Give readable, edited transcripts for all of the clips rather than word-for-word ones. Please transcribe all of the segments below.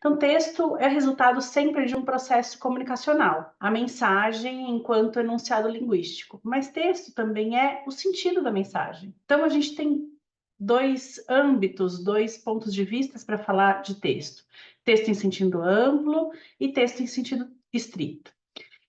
Então, texto é resultado sempre de um processo comunicacional, a mensagem enquanto enunciado linguístico, mas texto também é o sentido da mensagem. Então, a gente tem dois âmbitos, dois pontos de vista para falar de texto. Texto em sentido amplo e texto em sentido estrito.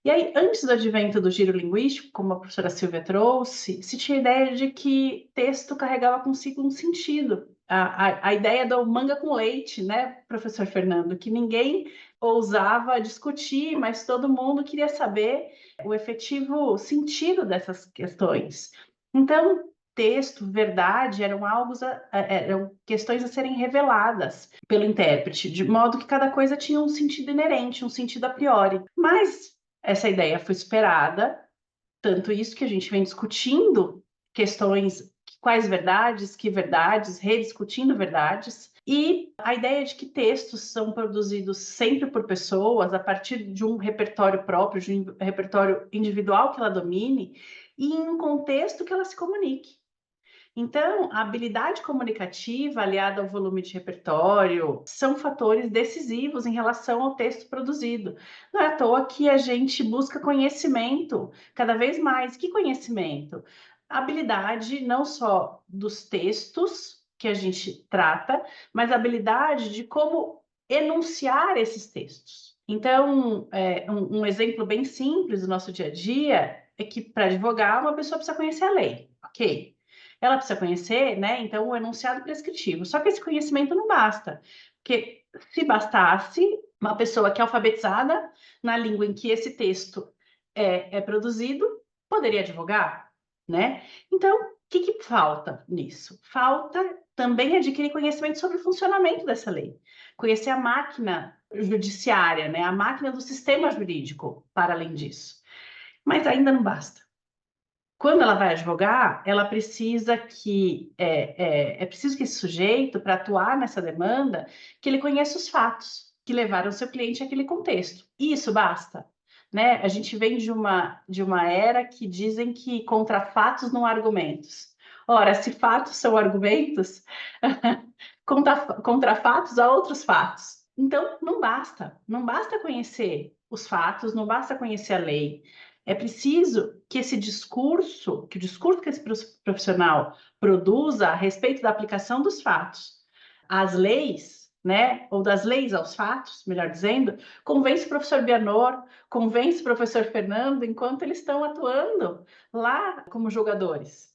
E aí, antes do advento do giro linguístico, como a professora Silvia trouxe, se tinha a ideia de que texto carregava consigo um sentido. A ideia do manga com leite, né, professor Fernando? Que ninguém ousava discutir, mas todo mundo queria saber o efetivo sentido dessas questões. Então, texto, verdade, eram questões a serem reveladas pelo intérprete, de modo que cada coisa tinha um sentido inerente, um sentido a priori. Mas essa ideia foi superada, tanto isso que a gente vem discutindo questões, quais verdades, que verdades, rediscutindo verdades, e a ideia de que textos são produzidos sempre por pessoas, a partir de um repertório próprio, de um repertório individual que ela domine, e em um contexto que ela se comunique. Então, a habilidade comunicativa aliada ao volume de repertório são fatores decisivos em relação ao texto produzido. Não é à toa que a gente busca conhecimento cada vez mais. Que conhecimento? A habilidade não só dos textos que a gente trata, mas a habilidade de como enunciar esses textos. Então, um exemplo bem simples do nosso dia a dia é que para advogar uma pessoa precisa conhecer a lei, ok? Ela precisa conhecer, né? Então, o enunciado prescritivo. Só que esse conhecimento não basta, porque se bastasse, uma pessoa que é alfabetizada na língua em que esse texto é produzido poderia advogar, né? Então, o que falta nisso? Falta também adquirir conhecimento sobre o funcionamento dessa lei, conhecer a máquina judiciária, né? A máquina do sistema jurídico, para além disso. Mas ainda não basta. Quando ela vai advogar, ela precisa que é preciso que esse sujeito, para atuar nessa demanda, que ele conheça os fatos que levaram o seu cliente àquele contexto. E isso basta, né? A gente vem de uma era que dizem que contra fatos não há argumentos. Ora, se fatos são argumentos, contra fatos há outros fatos. Então, não basta conhecer os fatos, não basta conhecer a lei. É preciso que esse discurso, que esse profissional produza a respeito da aplicação dos fatos às leis, né, ou das leis aos fatos, melhor dizendo, convence o professor Bianor, convence o professor Fernando, enquanto eles estão atuando lá como julgadores.